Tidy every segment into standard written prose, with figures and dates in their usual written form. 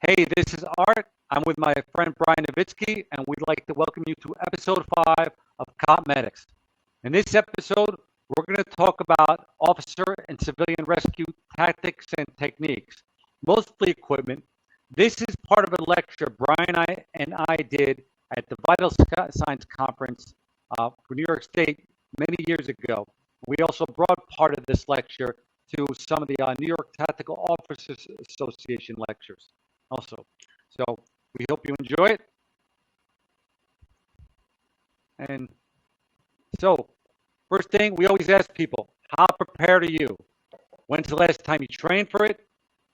Hey, this is Art. I'm with my friend Brian Nowitzki, and we'd like to welcome you to episode 5 of Cop Medics. In this episode, we're going to talk about officer and civilian rescue tactics and techniques, mostly equipment. This is part of a lecture Brian and I did at the Vital Signs Conference for New York State many years ago. We also brought part of this lecture to some of the New York Tactical Officers Association lectures also. So we hope you enjoy it. And so, first thing, we always ask people, how prepared are you? When's the last time you trained for it?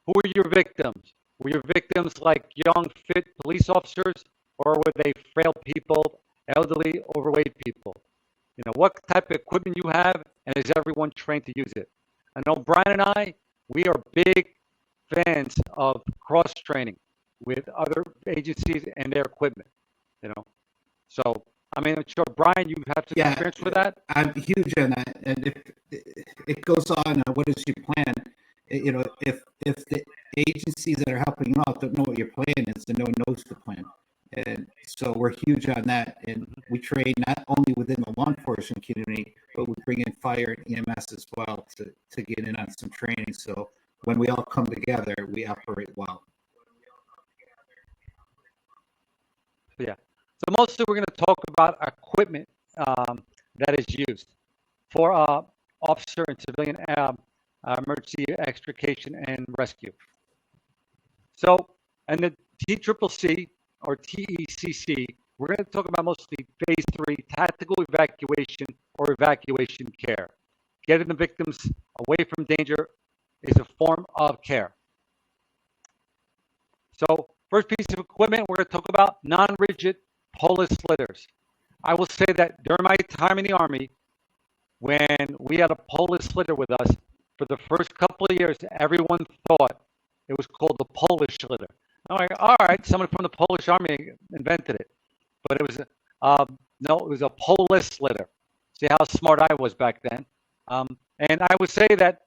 Who are your victims? Were your victims like young, fit police officers, or were they frail people, elderly, overweight people? You know, what type of equipment you have, and is everyone trained to use it? I know Brian and I, we are big fans of cross-training with other agencies and their equipment, you know. So, I mean, I'm sure, Brian, you have some experience with that? I'm huge on that. And if it goes on, what is your plan? You know, if the agencies that are helping you out don't know what your plan is, then no one knows the plan. And so we're huge on that. And we train not only within the law enforcement community, but we bring in fire and EMS as well to get in on some training. So when we all come together, we operate well. Yeah. So mostly we're going to talk about equipment that is used for officer and civilian emergency extrication and rescue. So, and the TCCC or TECC, we're going to talk about mostly phase 3 tactical evacuation or evacuation care. Getting the victims away from danger is a form of care. So, first piece of equipment we're going to talk about non-rigid pull-less slitters. I will say that during my time in the Army, when we had a pull-less slitter with us, for the first couple of years, everyone thought it was called the Polish slitter. I'm like, all right, someone from the Polish Army invented it. But it was, no, it was a pull-less slitter. See how smart I was back then. And I would say that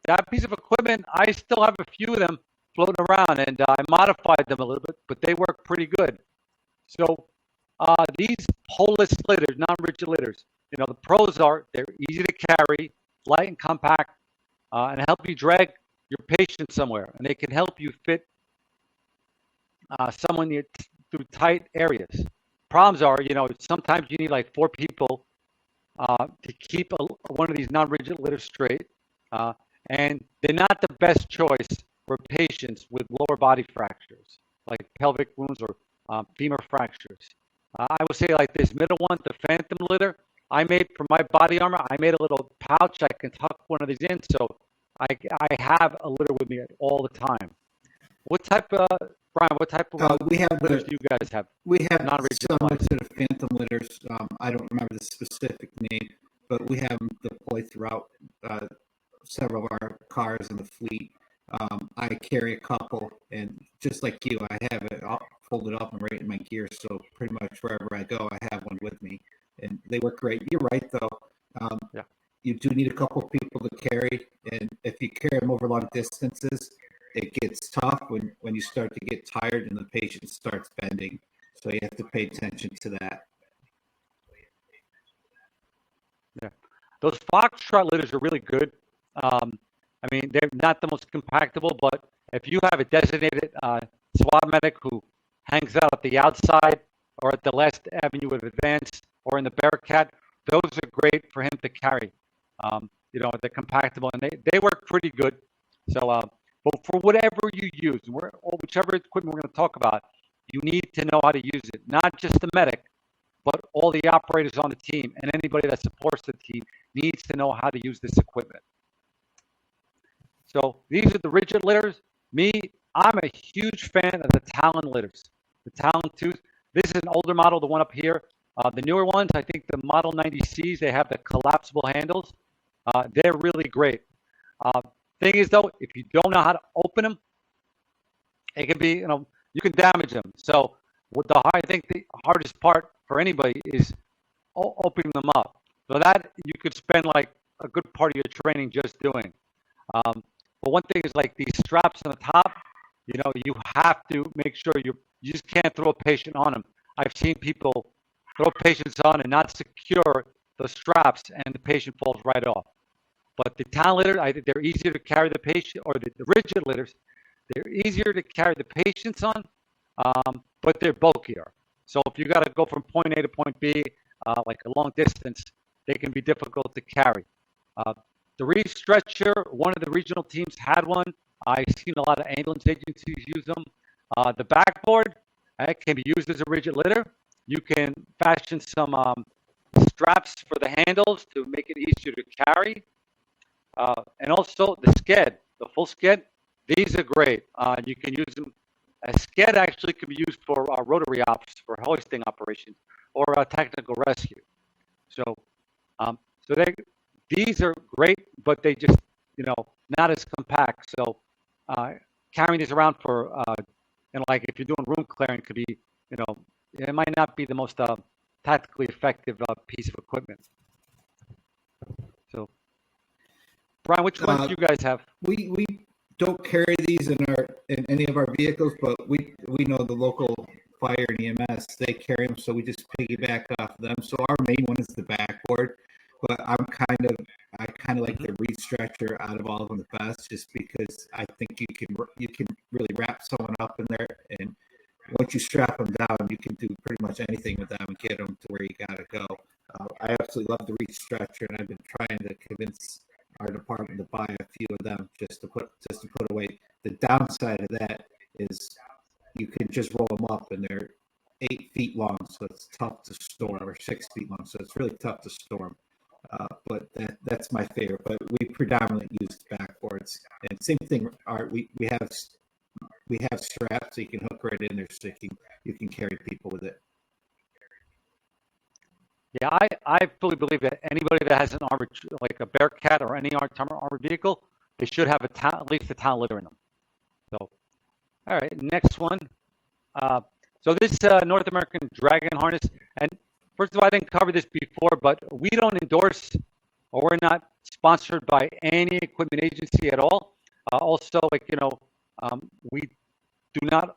that piece of equipment, I still have a few of them floating around, and I modified them a little bit, but they work pretty good. So these pull-less slitters, non-rigid litters, you know, the pros are they're easy to carry, light and compact, and help you drag your patient somewhere, and they can help you fit someone through tight areas. Problems are, you know, sometimes you need like 4 people to keep one of these non-rigid litters straight, and they're not the best choice for patients with lower body fractures, like pelvic wounds or femur fractures. I would say like this middle one, the Phantom litter, I made for my body armor, I made a little pouch I can tuck one of these in, so I have a litter with me all the time. What type of, Brian, what type of litters do you guys have? We have similar to the Phantom litters. I don't remember the specific name, but we have them deployed throughout several of our cars in the fleet. I carry a couple, and just like you, I have it all folded up and right in my gear, so pretty much wherever I go, I have one with me, and they work great. You're right, though. You do need a couple people to carry, and if you carry them over long distances, it gets tough when you start to get tired and the patient starts bending, so you have to pay attention to that. Yeah, those Foxtrot litters are really good. I mean, they're not the most compactable, but if you have a designated SWAT medic who hangs out at the outside or at the last avenue of advance or in the Bearcat, those are great for him to carry. You know, they're compactable and they work pretty good. So, but for whatever you use, whichever equipment we're going to talk about, you need to know how to use it. Not just the medic, but all the operators on the team and anybody that supports the team needs to know how to use this equipment. So these are the rigid litters. I'm a huge fan of the Talon litters. The Talon 2s. This is an older model, the one up here. The newer ones, I think the Model 90Cs, they have the collapsible handles. They're really great. Thing is, though, if you don't know how to open them, it can be, you know, you can damage them. So I think the hardest part for anybody is opening them up. So that you could spend like a good part of your training just doing. But one thing is like these straps on the top, You have to make sure you just can't throw a patient on them. I've seen people throw patients on and not secure the straps, and the patient falls right off. But the towel litter, I think they're easier to carry the patient, or the rigid litters, they're easier to carry the patients on, but they're bulkier. So if you got to go from point A to point B, like a long distance, they can be difficult to carry. Uh, the reef stretcher, one of the regional teams had one. I've seen a lot of ambulance agencies use them. The backboard can be used as a rigid litter. You can fashion some straps for the handles to make it easier to carry. And also the sked, the full sked, these are great. You can use them. A sked actually can be used for rotary ops, for hoisting operations, or technical rescue. So, so these are great, but they just, not as compact. So, carrying these around for, like if you're doing room clearing, could be, it might not be the most tactically effective piece of equipment. So, Brian, which ones do you guys have? We don't carry these in any of our vehicles, but we know the local fire and EMS, they carry them, so we just piggyback off them. So our main one is the backboard, but I kind of like the reed stretcher out of all of them the best, just because I think you can really wrap someone up in there, and once you strap them down, you can do pretty much anything with them and get them to where you gotta go. I absolutely love the reed stretcher, and I've been trying to convince our department to buy a few of them just to put away. The downside of that is you can just roll them up, and they're 8 feet long, so it's tough to store, or 6 feet long, so it's really tough to store them. But that's my favorite. But we predominantly use backboards, and same thing. We have straps so you can hook right in there, so you can carry people with it. Yeah, I fully believe that anybody that has an armored, like a Bearcat or any armored vehicle, they should have at least a towel litter in them. So, all right, next one. So this North American Dragon harness, and first of all, I didn't cover this before, but we don't endorse, or we're not sponsored by any equipment agency at all. Also, we do not,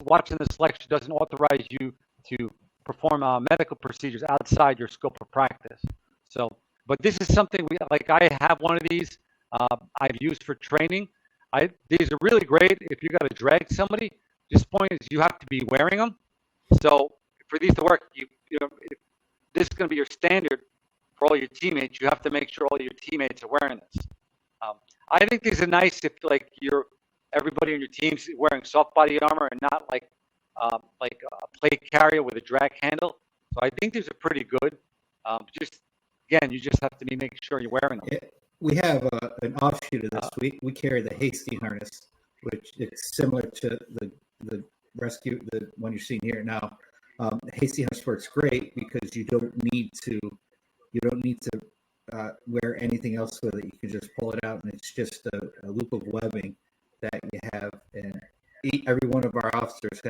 watching this lecture doesn't authorize you to perform medical procedures outside your scope of practice. So, but this is something I have one of these. I've used for training. These are really great if you got to drag somebody. This point is you have to be wearing them. So for these to work, if this is going to be your standard for all your teammates, you have to make sure all your teammates are wearing this. I think these are nice if everybody on your team's wearing soft body armor and not like a plate carrier with a drag handle. So I think these are pretty good. You just have to make sure you're wearing them. Yeah, we have an offshoot of this. We carry the Hasty harness, which it's similar to the rescue, the one you're seeing here now. The Hasty harness works great because you don't need to wear anything else with it. You can just pull it out, and it's just a loop of webbing that you have, and every one of our officers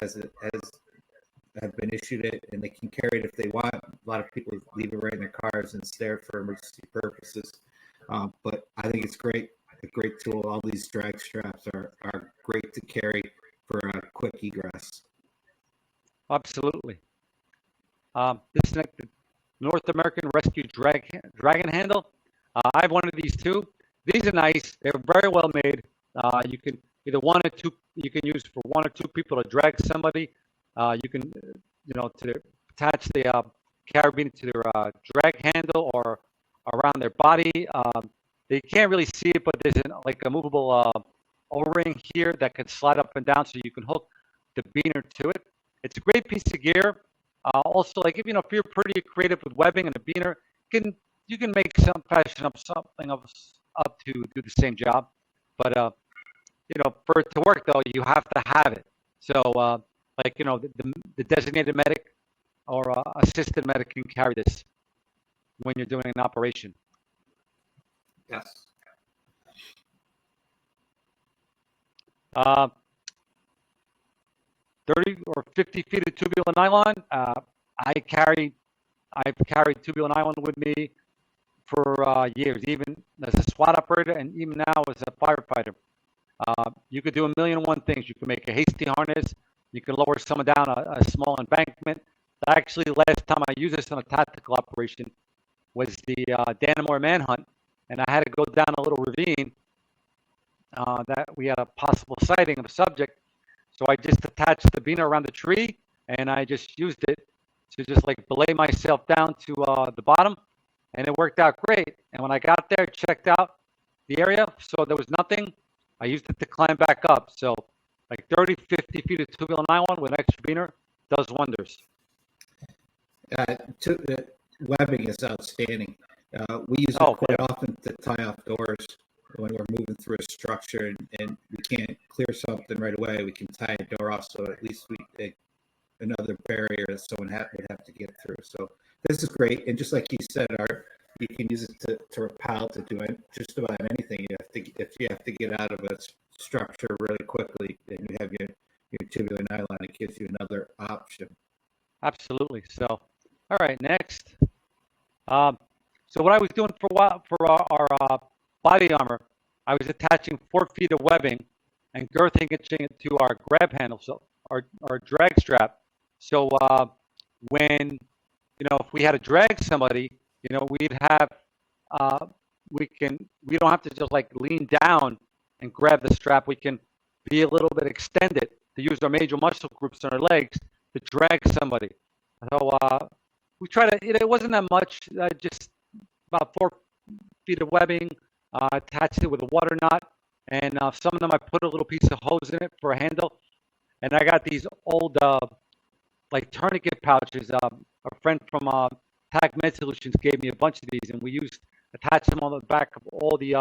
have been issued it, and they can carry it if they want. A lot of people leave it right in their cars, and it's there for emergency purposes. But I think it's a great tool. All these drag straps are great to carry for quick egress. Absolutely. This is like the North American Rescue Dragon Handle. I have one of these too. These are nice. They're very well made. You can either one or two. You can use for one or two people to drag somebody. You can, to attach the carabiner to their drag handle or around their body. They can't really see it, but there's a movable O-ring here that can slide up and down, so you can hook the beaner to it. It's a great piece of gear. Also, if you're pretty creative with webbing and a beaner, you can make fashion up something up to do the same job. But for it to work though, you have to have it. So the designated medic or assisted medic can carry this when you're doing an operation. Yes. 30 or 50 feet of tubular nylon. I've carried tubular nylon with me for years, even as a SWAT operator and even now as a firefighter. You could do a million and one things. You could make a hasty harness. You could lower someone down a small embankment. Actually, last time I used this on a tactical operation was the Dannemora manhunt, and I had to go down a little ravine that we had a possible sighting of a subject. So I just attached the beaner around the tree, and I just used it to just like belay myself down to the bottom, and it worked out great. And when I got there, checked out the area, so there was nothing. I used it to climb back up. So like 30, 50 feet of tubular nylon with an extra beaner does wonders. Webbing is outstanding. We use it quite often to tie off doors when we're moving through a structure and we can't clear something right away. We can tie a door off, so at least another barrier that someone would have to get through. So this is great. And just like you said, you can use it to repel, to do just about anything. If you have to get out of a structure really quickly, then you have your tubular nylon. It gives you another option. Absolutely. So, all right, next. So what I was doing for a while for our body armor, I was attaching 4 feet of webbing and girthing it to our grab handle, so our drag strap. So when if we had to drag somebody, we'd have we don't have to just like lean down and grab the strap. We can be a little bit extended to use our major muscle groups on our legs to drag somebody. So we try to. It wasn't that much. Just about 4 feet of webbing. Attached it with a water knot, and some of them I put a little piece of hose in it for a handle. And I got these old like tourniquet pouches. A friend from Tag Med Solutions gave me a bunch of these, and we attached them on the back of all the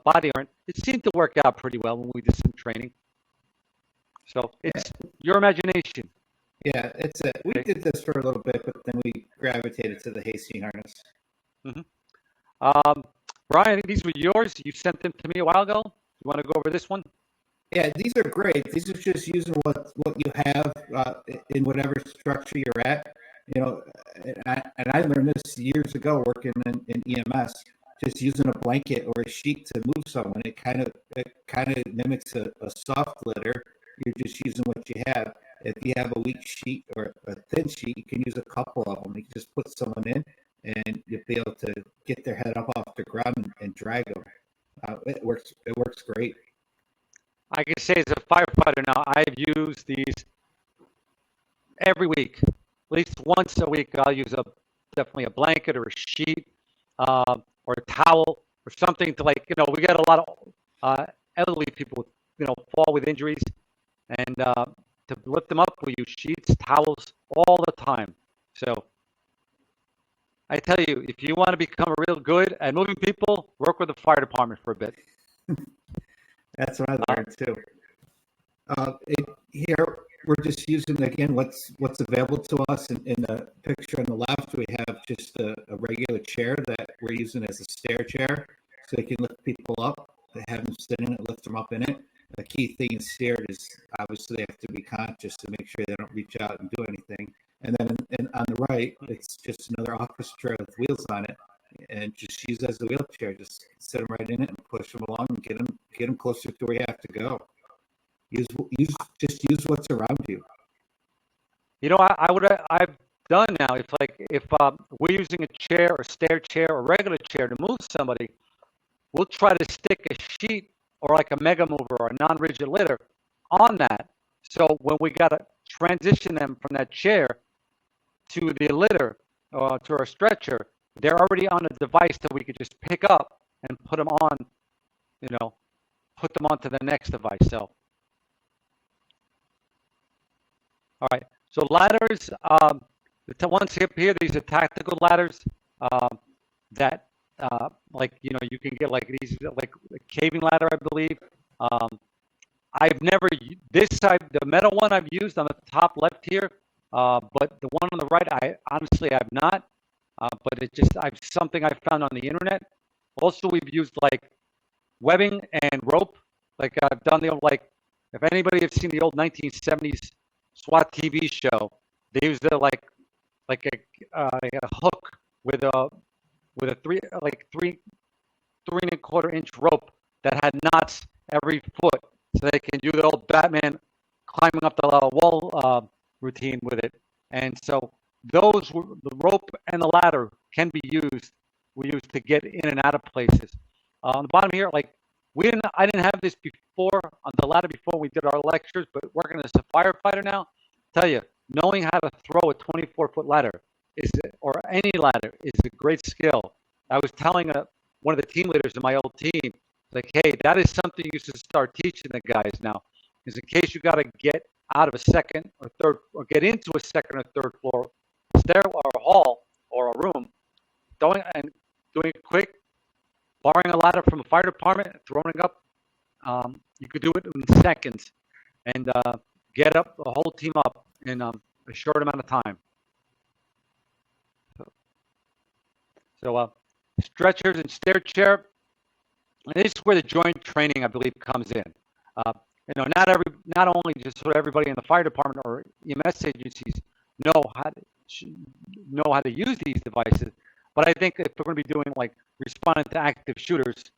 body armor. It seemed to work out pretty well when we did some training. So it's your imagination. Yeah, we did this for a little bit, but then we gravitated to the hasty harness. Mm-hmm. Brian, these were yours. You sent them to me a while ago. You want to go over this one? Yeah, these are great. These are just using what you have in whatever structure you're at. And I learned this years ago working in EMS. Just using a blanket or a sheet to move someone, it kind of mimics a soft litter. You're just using what you have. If you have a weak sheet or a thin sheet, you can use a couple of them. You can just put someone in, and you'll be able to get their head up off the ground and drag them. It works great. I can say as a firefighter now, I've used these every week. At least once a week, I'll use definitely a blanket or a sheet or a towel or something to we got a lot of elderly people, fall with injuries, and to lift them up, we use sheets, towels all the time. So I tell you, if you want to become real good at moving people, work with the fire department for a bit. That's what I learned too. Here we're just using again what's available to us. In the picture on the left, we have just a regular chair that we're using as a stair chair, so you can lift people up. They have them sit in it, lift them up in it. The key thing in stair is obviously they have to be conscious to make sure they don't reach out and do anything. And then on the right, it's just another office chair with wheels on it, and just use it as a wheelchair. Just sit them right in it and push them along and get them closer to where you have to go. Use what's around you. I've done now. If we're using a chair or stair chair or regular chair to move somebody, we'll try to stick a sheet or like a mega mover or a non-rigid litter on that. So when we got to transition them from that chair to the litter or to our stretcher, they're already on a device that we could just pick up and put them on, put them onto the next device. So, all right. So ladders, the ones up here, these are tactical ladders that, you can get like these, like a caving ladder, I believe. I've never, the metal one I've used on the top left here, but the one on the right, I honestly have not. But something I found on the internet. Also, we've used like webbing and rope. Like I've done if anybody has seen the old 1970s SWAT TV show, they used it like a hook with a 3 3.25 inch rope that had knots, every foot, so they can do the old Batman climbing up the wall routine with it. And so the rope and the ladder can be used. We use to get in and out of places. On the bottom here, like I didn't have this before on the ladder before we did our lectures, but working as a firefighter now, tell you, knowing how to throw a 24-foot ladder or any ladder is a great skill. I was telling one of the team leaders in my old team, like, hey, that is something you should start teaching the guys now, is in case you got to get out of a second or third, or get into a second or third floor stair or a hall or a room, doing it quick, borrowing a ladder from the fire department, throwing it up. You could do it in seconds and get up the whole team up in a short amount of time. So stretchers and stair chair. And this is where the joint training, I believe, comes in. Not only just so everybody in the fire department or EMS agencies know how to use these devices, but I think if we're going to be doing like responding to active shooters,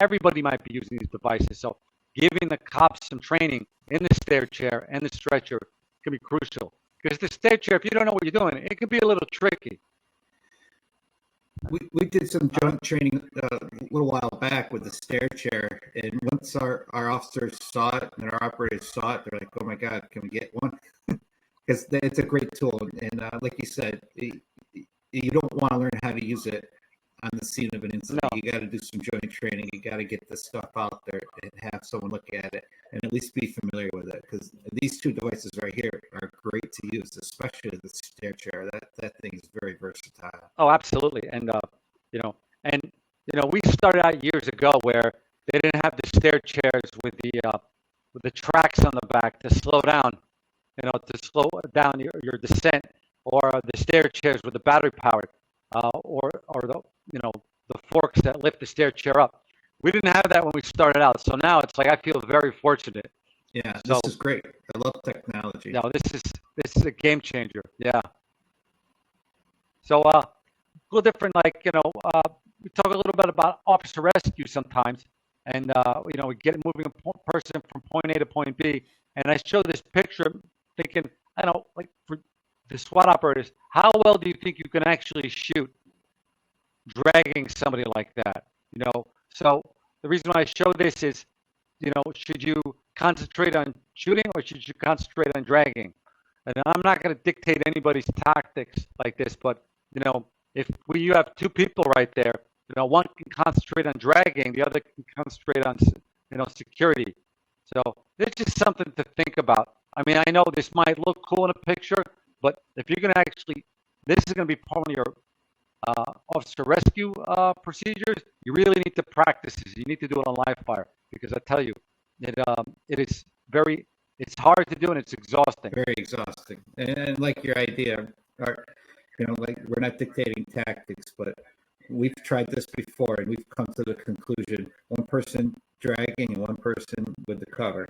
everybody might be using these devices. So giving the cops some training in the stair chair and the stretcher can be crucial. Because the stair chair, if you don't know what you're doing, it can be a little tricky. We did some joint training a little while back with the stair chair, and once our officers saw it and our operators saw it, they're like, "Oh my God, can we get one?" Because it's a great tool, and like you said, you don't want to learn how to use it on the scene of an incident. No. You got to do some joint training. You got to get this stuff out there and have someone look at it and at least be familiar with it. Because these two devices right here are great to use, especially the stair chair. That thing is very versatile. Oh, absolutely. And we started out years ago where they didn't have the stair chairs with the tracks on the back to slow down, to slow down your descent, or the stair chairs with the battery powered, or the forks that lift the stair chair up. We didn't have that when we started out, so now it's like I feel very fortunate. Yeah, this is great. I love technology. No, this is a game changer. Yeah. So a little different, we talk a little bit about officer rescue sometimes, and we get moving a person from point A to point B, and I show this picture, thinking, for the SWAT operators, how well do you think you can actually shoot dragging somebody like that? So the reason why I show this is, should you concentrate on shooting or should you concentrate on dragging? And I'm not going to dictate anybody's tactics like this, but if you have two people right there, one can concentrate on dragging, the other can concentrate on security. So it's just something to think about. I mean, I know this might look cool in a picture, but if you're going to this is going to be part of your officer rescue procedures, you really need to practice this. You need to do it on live fire, because I tell you, it's hard to do and it's exhausting. Very exhausting. And like your idea, we're not dictating tactics, but we've tried this before and we've come to the conclusion, one person dragging and one person with the cover.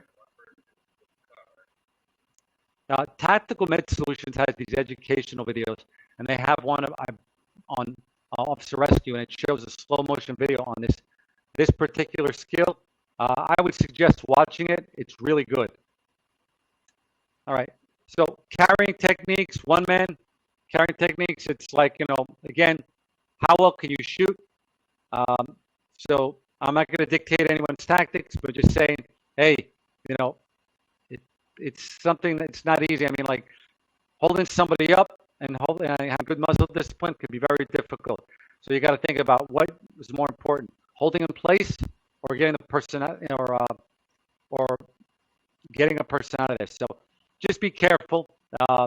Tactical Med Solutions has these educational videos, and they have one on officer rescue, and it shows a slow motion video on this particular skill. I would suggest watching it. It's really good. All right. So carrying techniques, one man carrying techniques. It's like, again, how well can you shoot? So I'm not going to dictate anyone's tactics, but just saying, hey, it's something that's not easy. I mean, like holding somebody up and have good muscle discipline can be very difficult. So you got to think about what is more important: holding in place or getting the person out, or getting a person out of this. So just be careful. I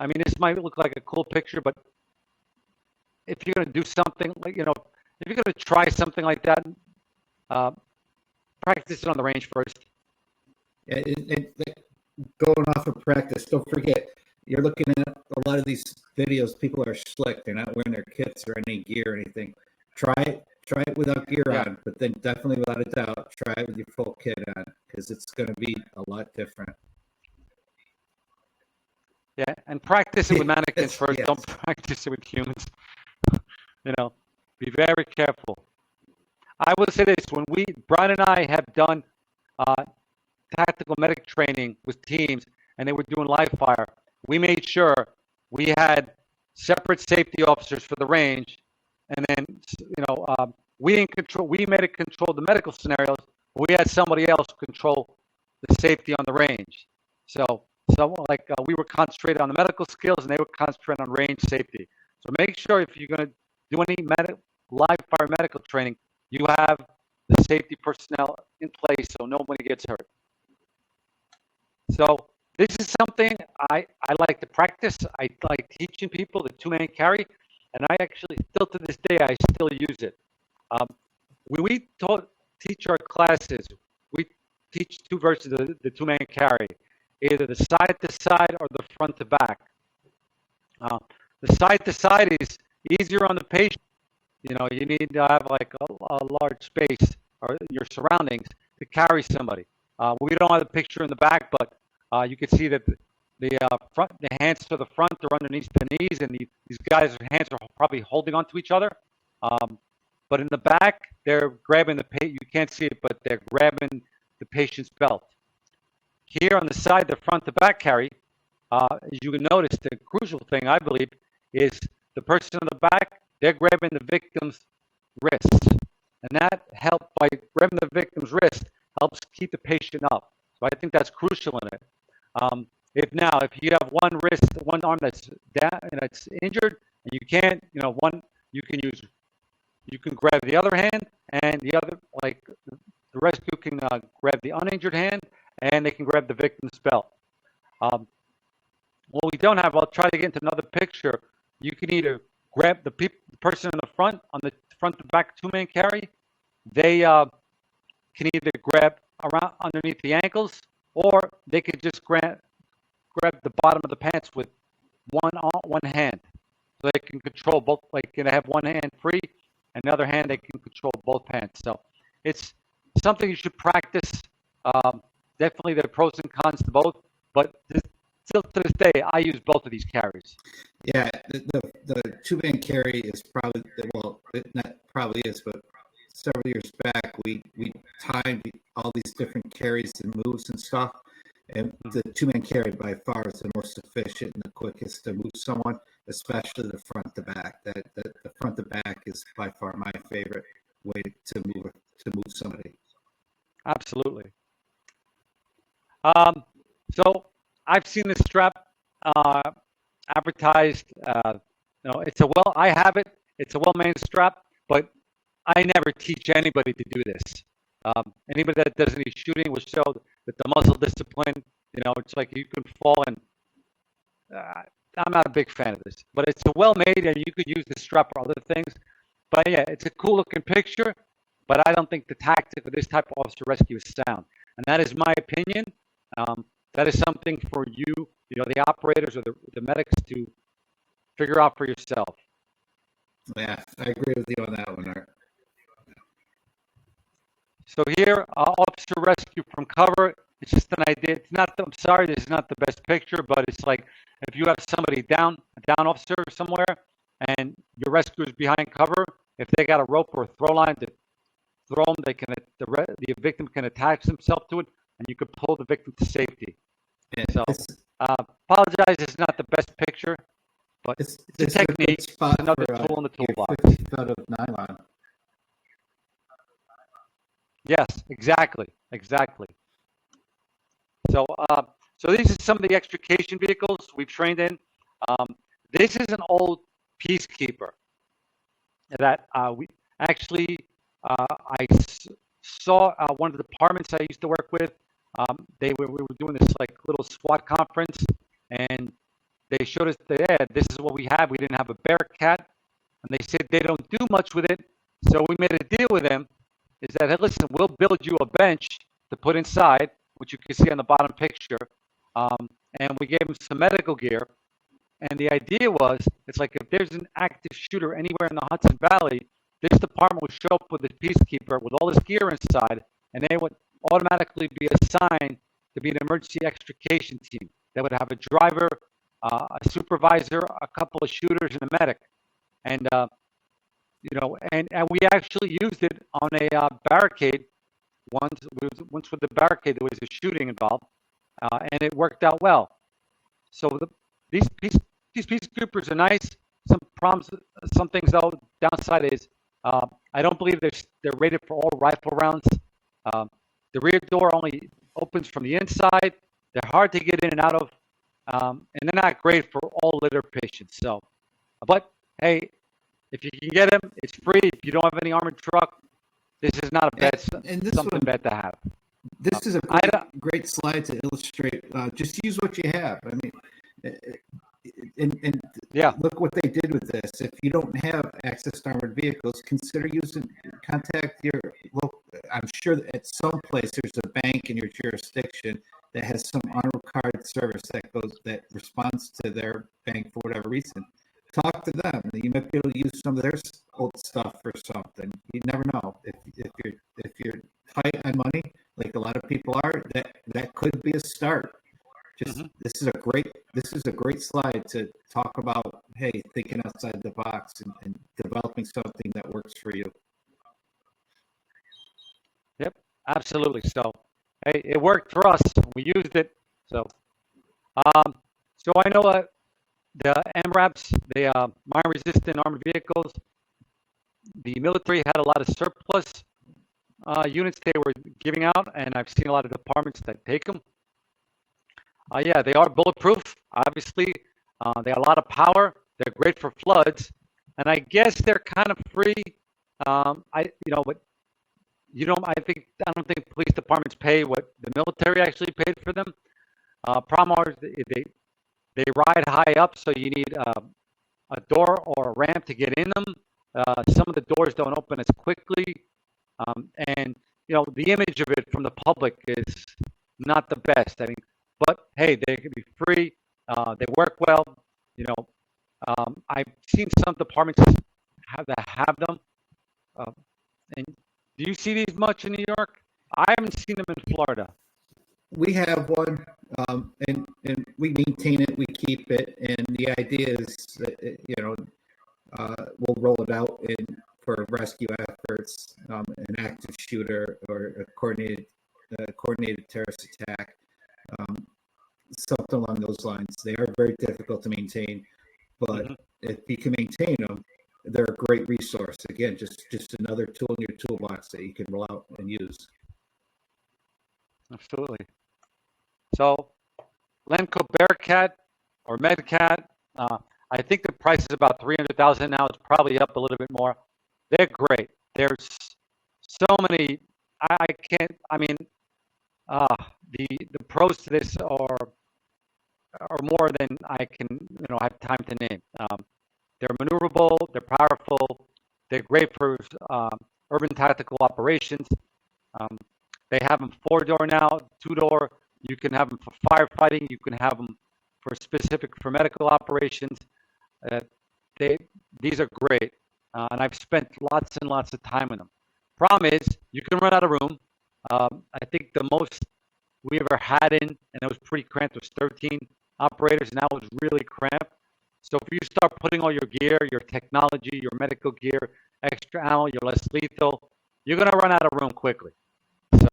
mean, this might look like a cool picture, but if you're going to do something like, if you're going to try something like that, practice it on the range first. And going off of practice, don't forget, you're looking at a lot of these videos, people are slick. They're not wearing their kits or any gear or anything. Try it without gear on, but then definitely without a doubt, try it with your full kit on, because it's going to be a lot different. Yeah, and practice it with mannequins first. Yes. Don't practice it with humans. Be very careful. I will say this: when Brian and I have done uh, tactical medic training with teams, and they were doing live fire, we made sure we had separate safety officers for the range, and then we didn't control. We made it control the medical scenarios. We had somebody else control the safety on the range. So we were concentrated on the medical skills, and they were concentrated on range safety. So make sure if you're going to do any live fire medical training, you have the safety personnel in place so nobody gets hurt. So this is something I like to practice. I like teaching people the two-man carry, and I actually still to this day I still use it. When we teach our classes, we teach two versions of the two-man carry, either the side-to-side or the front-to-back. The side-to-side is easier on the patient. You know, you need to have like a large space or your surroundings to carry somebody. We don't have the picture in the back, but you can see that the hands to the front are underneath the knees, and these guys' hands are probably holding onto each other. But in the back, they're grabbing you can't see it, but they're grabbing the patient's belt. Here on the side, the front to back carry, as you can notice, the crucial thing, I believe, is the person in the back, they're grabbing the victim's wrist. And that by grabbing the victim's wrist, helps keep the patient up. So I think that's crucial in it. If you have one arm that's down and it's injured, and you can't, you can grab the other hand, and the other, like the rescue can grab the uninjured hand, and they can grab the victim's belt. What we don't have, I'll try to get into another picture. You can either grab the person in the front on the front to back two-man carry. They can either grab around underneath the ankles, or they could just grab the bottom of the pants with one hand. So they can control both. Like, they have one hand free, and the other hand they can control both pants. So it's something you should practice. Definitely there are pros and cons to both, but still to this day, I use both of these carries. Yeah, the two-man carry is probably, well, it not probably is, but several years back, we timed all these different carries and moves and stuff, and the two-man carry by far is the most efficient and the quickest to move someone, especially the front to back. The front to back is by far my favorite way to move somebody. Absolutely. So I've seen this strap advertised. I have it. It's a well-made strap, but I never teach anybody to do this. Anybody that does any shooting will show that the muzzle discipline, it's like you can fall, and I'm not a big fan of this, but it's a well-made, and you could use the strap for other things. But yeah, it's a cool-looking picture, but I don't think the tactic of this type of officer rescue is sound. And that is my opinion. That is something for you, the operators or the medics to figure out for yourself. Yeah, I agree with you on that one, Art. So here, officer rescue from cover. It's just an idea. I'm sorry, this is not the best picture, but it's like if you have somebody down, a down officer somewhere, and your rescuer's behind cover, if they got a rope or a throw line to throw them, the victim can attach himself to it, and you could pull the victim to safety. Yeah, so, apologize, it's not the best picture, but it's a technique. It's another tool in the toolbox. 50 foot of nylon. Yes, exactly. So, these are some of the extrication vehicles we've trained in. This is an old peacekeeper that we actually, I saw one of the departments I used to work with. We were doing this like little SWAT conference, and they showed us that this is what we have. We didn't have a Bearcat, and they said they don't do much with it. So we made a deal with them. Is that, hey, listen, we'll build you a bench to put inside, which you can see on the bottom picture, and we gave them some medical gear. And the idea was, it's like if there's an active shooter anywhere in the Hudson Valley, this department would show up with a peacekeeper with all this gear inside, and they would automatically be assigned to be an emergency extrication team. They would have a driver, a supervisor, a couple of shooters, and a medic. And and we actually used it on a barricade once. Once with the barricade, there was a shooting involved, and it worked out well. So these peacekeepers are nice. Some problems, some things though. Downside is I don't believe they're rated for all rifle rounds. Um, the rear door only opens from the inside. They're hard to get in and out of, and they're not great for all litter patients. So, but hey, if you can get them, it's free. If you don't have any armored truck, this is not a bad something bad to have. This is a great slide to illustrate. Just use what you have. I mean, and yeah, look what they did with this. If you don't have access to armored vehicles, consider contact your local. I'm sure that at some place there's a bank in your jurisdiction that has some armored card service that responds to their bank for whatever reason. Talk to them. You might be able to use some of their old stuff for something. You never know. If you're tight on money, like a lot of people are, that could be a start. This is a great slide to talk about. Hey, thinking outside the box and developing something that works for you. Yep, absolutely. So, hey, it worked for us. We used it. So, so I know the MRAPs, the mine-resistant armored vehicles, the military had a lot of surplus units they were giving out, and I've seen a lot of departments that take them. Yeah, they are bulletproof. Obviously, they have a lot of power. They're great for floods, and I guess they're kind of free. But I don't think police departments pay what the military actually paid for them. Problem is they ride high up, so you need a door or a ramp to get in them. Some of the doors don't open as quickly, and the image of it from the public is not the best. I mean, but hey, they can be free. They work well. I've seen some departments have them. And do you see these much in New York? I haven't seen them in Florida. We have one, and we maintain it. We keep it, and the idea is that we'll roll it out for rescue efforts, an active shooter or a coordinated terrorist attack, something along those lines. They are very difficult to maintain, but if you can maintain them, they're a great resource. Again, just another tool in your toolbox that you can roll out and use. Absolutely. So, Lenco Bearcat or Medcat, I think the price is about $300,000 now. It's probably up a little bit more. They're great. There's so many. I can't. I mean, the pros to this are more than I can have time to name. They're maneuverable. They're powerful. They're great for urban tactical operations. They have them 4-door now, 2-door. You can have them for firefighting. You can have them for medical operations. These are great, and I've spent lots and lots of time in them. Problem is, you can run out of room. I think the most we ever had and it was pretty cramped, was 13 operators, and that was really cramped. So if you start putting all your gear, your technology, your medical gear, extra ammo, you're less lethal, you're going to run out of room quickly. So,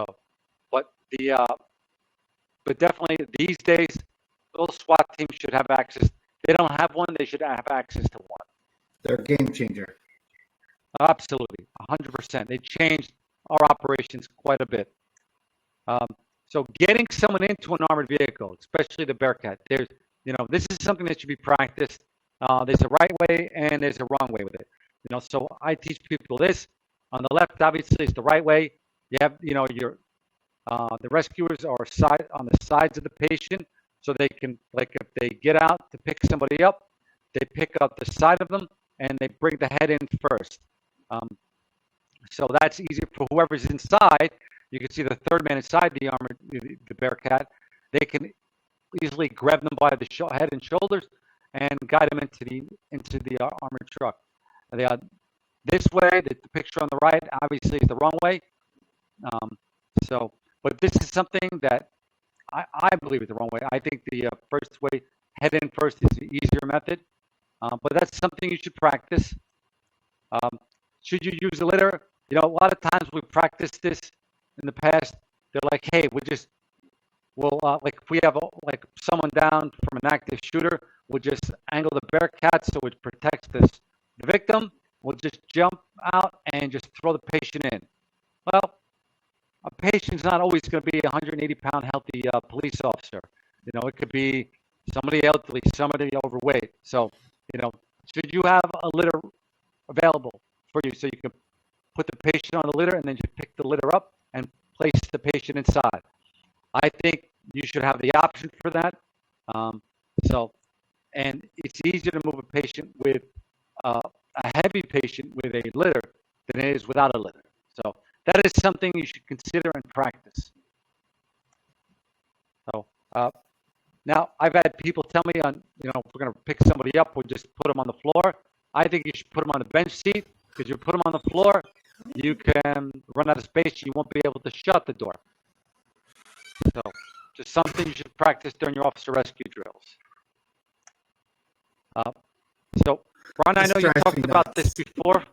but definitely these days, those SWAT teams should have access. They don't have one, they should have access to one. They're a game changer. Absolutely, 100%. They changed our operations quite a bit. So getting someone into an armored vehicle, especially the Bearcat, this is something that should be practiced. There's a right way and there's a wrong way with it. So I teach people this. On the left, obviously, is the right way. You have, the rescuers are on the sides of the patient, so they can, like, if they get out to pick somebody up, they pick up the side of them and they bring the head in first. So that's easy for whoever's inside. You can see the third man inside the Bearcat. They can easily grab them by the head and shoulders and guide them into the armored truck. This way, the picture on the right obviously is the wrong way. But this is something that I believe is the wrong way. I think the first way, head in first, is the easier method. But that's something you should practice. should you use a litter? You know, a lot of times we practice this in the past. They're like, hey, like if we have like someone down from an active shooter, we'll just angle the Bearcat so it protects the victim. We'll just jump out and just throw the patient in. Well, a patient's not always going to be a 180-pound healthy police officer. You know, it could be somebody elderly, somebody overweight. So, you know, should you have a litter available for you so you can put the patient on the litter and then you pick the litter up and place the patient inside? I think you should have the option for that. And it's easier to move a patient with a heavy patient with a litter than it is without a litter. So that is something you should consider and practice. So now I've had people tell me if we're going to pick somebody up, we'll just put them on the floor. I think you should put them on the bench seat, because you put them on the floor, you can run out of space. You won't be able to shut the door. So just something you should practice during your officer rescue drills. So Ron, I know you talked about this before.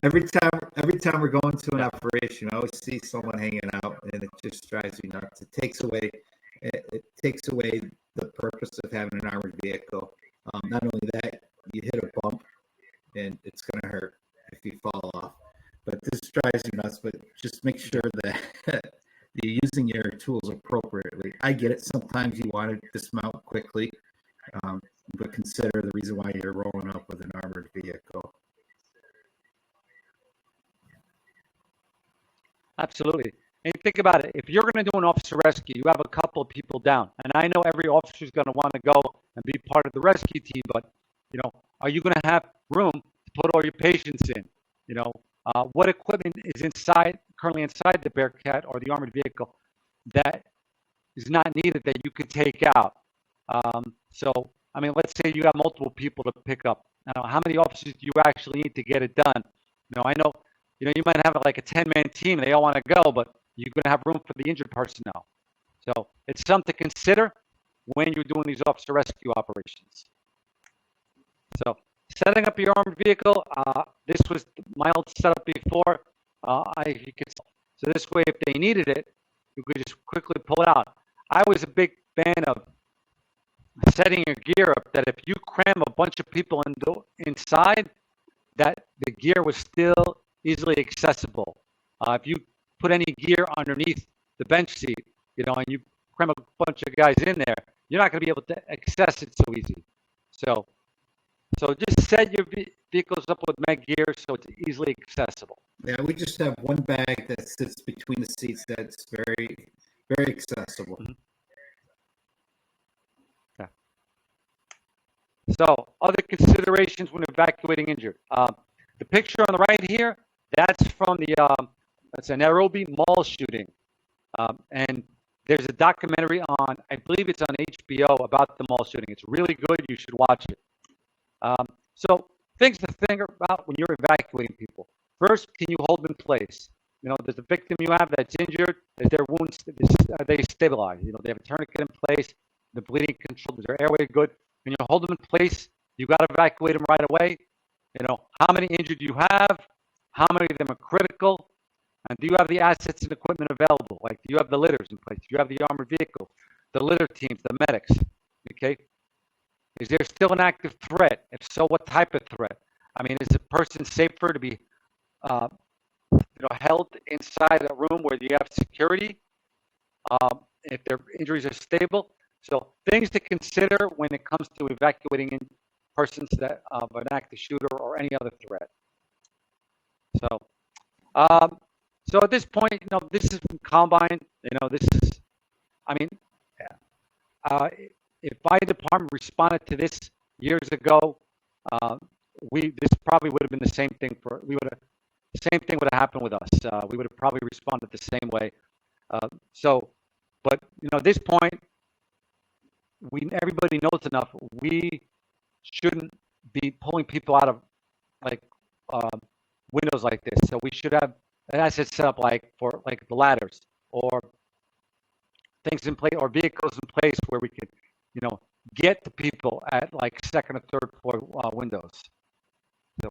Every time we're going to an operation, I always see someone hanging out, and it just drives me nuts. It takes away the purpose of having an armored vehicle. Not only that, you hit a bump, and it's going to hurt if you fall off. But this drives me nuts. But just make sure that you're using your tools appropriately. I get it. Sometimes you want to dismount quickly, but consider the reason why you're rolling up with an armored vehicle. Absolutely. And think about it. If you're going to do an officer rescue, you have a couple of people down. And I know every officer is going to want to go and be part of the rescue team, but, are you going to have room to put all your patients in? What equipment is currently inside the Bearcat or the armored vehicle that is not needed that you could take out? Let's say you have multiple people to pick up. Now, how many officers do you actually need to get it done? I know, you might have like a 10-man team. They all want to go, but you're going to have room for the injured personnel. So it's something to consider when you're doing these officer rescue operations. So setting up your armored vehicle, this was my old setup before. So this way, if they needed it, you could just quickly pull it out. I was a big fan of setting your gear up that if you cram a bunch of people inside, that the gear was still easily accessible. If you put any gear underneath the bench seat, and you cram a bunch of guys in there, you're not going to be able to access it so easy. So just set your vehicles up with med gear so it's easily accessible. Yeah, we just have one bag that sits between the seats that's very, very accessible. Mm-hmm. Yeah. So other considerations when evacuating injured. The picture on the right here, that's from that's a Nairobi mall shooting. And there's a documentary on, I believe it's on HBO, about the mall shooting. It's really good. You should watch it. So things to think about when you're evacuating people. First, can you hold them in place? There's a victim you have that's injured. Is their wounds, are they stabilized? They have a tourniquet in place. The bleeding control, is their airway good? Can you hold them in place? You got to evacuate them right away. How many injured do you have? How many of them are critical? And do you have the assets and equipment available? Like, do you have the litters in place? Do you have the armored vehicle, the litter teams, the medics? Okay. Is there still an active threat? If so, what type of threat? Is the person safer to be, held inside a room where you have security? If their injuries are stable? So things to consider when it comes to evacuating in persons that of an active shooter or any other threat. So at this point, this is from Combine. If my department responded to this years ago, this probably would have been the same thing the same thing would have happened with us. We would have probably responded the same way. But at this point, everybody knows enough. We shouldn't be pulling people out of windows like this. So we should have an asset set up for the ladders or things in place or vehicles in place where we could, get the people at second or third floor windows. So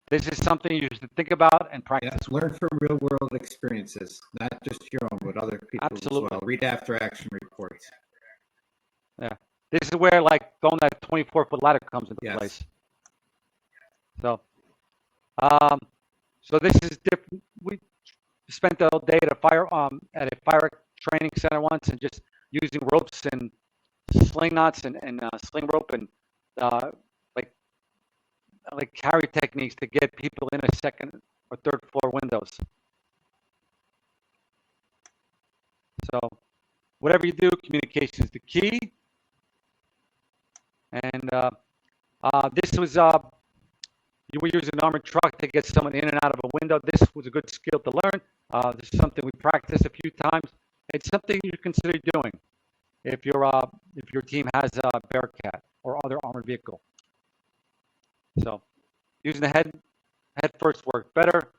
This is something you should think about and Yeah, practice. learn from real world experiences, not just your own, but other people's Absolutely. as well. Read after action reports. Yeah. This is where like throwing that 24-foot ladder comes into Yes. place. So, so this is different. We spent the whole day at a fire training center once, and just using ropes and sling knots and sling rope and uh, like carry techniques to get people in a second or third floor windows. So whatever you do, communication is the key. And this was you were using an armored truck to get someone in and out of a window. This was a good skill to learn. This is something we practiced a few times. It's something you consider doing if your team has a Bearcat or other armored vehicle. So using the head first works better.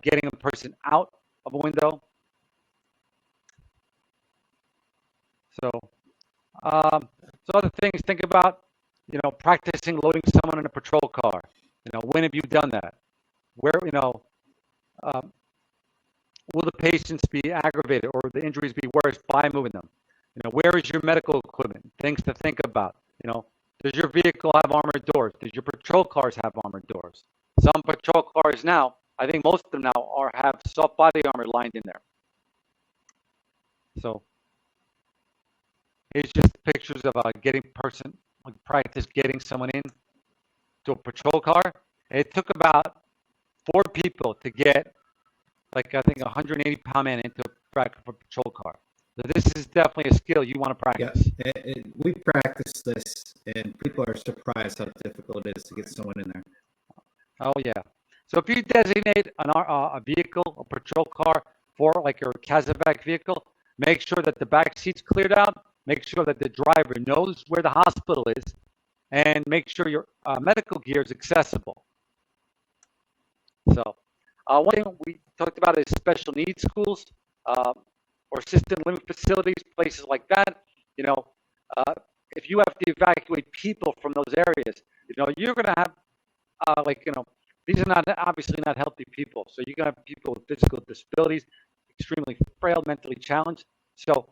Getting a person out of a window. So other things, think about, practicing loading someone in a patrol car. When have you done that? Where, will the patients be aggravated or the injuries be worse by moving them? Where is your medical equipment? Things to think about. Does your vehicle have armored doors? Does your patrol cars have armored doors? Some patrol cars now, I think most of them now have soft body armor lined in there. So it's just pictures of practice getting someone in to a patrol car. It took about 4 people to get, I think, 180-pound man into a patrol car. So this is definitely a skill you want to practice. Yeah, we practice this, and people are surprised how difficult it is to get someone in there. Oh yeah. So if you designate a vehicle, a patrol car for like your Casevac vehicle, make sure that the back seat's cleared out. Make sure that the driver knows where the hospital is, and make sure your medical gear is accessible. So one thing we talked about is special needs schools or assisted living facilities, places like that. If you have to evacuate people from those areas, you're going to have these are obviously not healthy people. So you're going to have people with physical disabilities, extremely frail, mentally challenged. So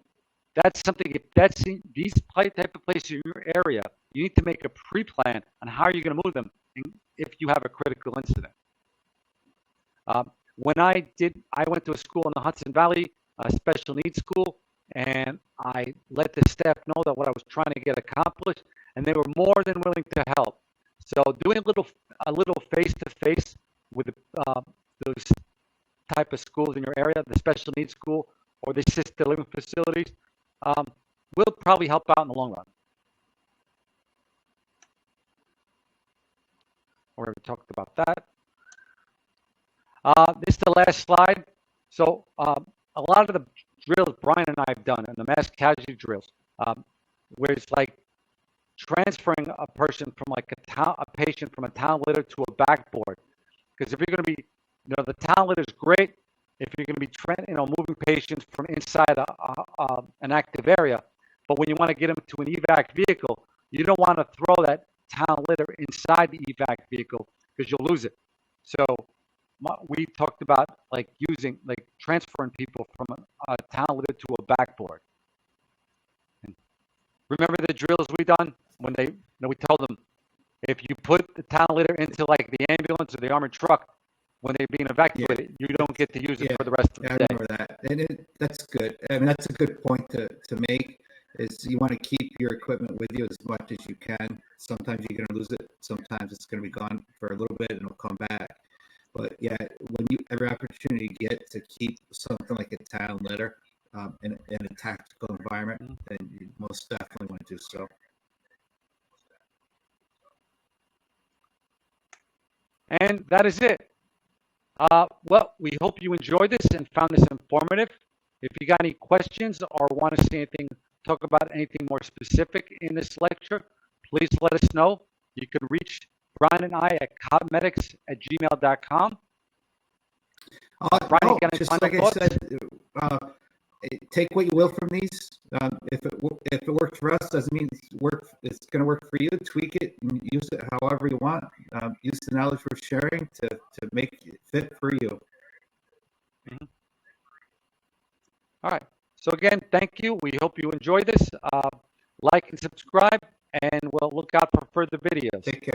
that's something, if that's in these type of places in your area, you need to make a pre-plan on how you're going to move them if you have a critical incident. When I went to a school in the Hudson Valley, a special needs school, and I let the staff know that what I was trying to get accomplished, and they were more than willing to help. So doing a little face-to-face with those type of schools in your area, the special needs school or the assisted living facilities, will probably help out in the long run. We already talked about that. This is the last slide. So a lot of the drills Brian and I have done, and the mass casualty drills, where it's like transferring a person from a patient from a town litter to a backboard. Because if you're going to be, the town litter is great if you're going to be moving patients from inside an active area. But when you want to get them to an evac vehicle, you don't want to throw that town litter inside the evac vehicle because you'll lose it. So we talked about transferring people from a town litter to a backboard. And remember the drills we done when we told them, if you put the town litter into the ambulance or the armored truck, when they're being evacuated, you don't get to use it for the rest of the day. I remember that. And that's good. I mean, that's a good point to make, is you want to keep your equipment with you as much as you can. Sometimes you're going to lose it. Sometimes it's going to be gone for a little bit and it'll come back. But yeah, when you every opportunity you get to keep something like a town litter in a tactical environment, then you most definitely want to do so. And that is it. Well, we hope you enjoyed this and found this informative. If you got any questions or want to see talk about anything more specific in this lecture, please let us know. You can reach Brian and I at copmedics@gmail.com. Brian, just like I said, take what you will from these. If it works for us, doesn't mean it's going to work for you. Tweak it and use it however you want. Use the knowledge we're sharing to make it fit for you. Mhm. All right. So again, thank you. We hope you enjoy this. Like and subscribe, and we'll look out for further videos. Take care.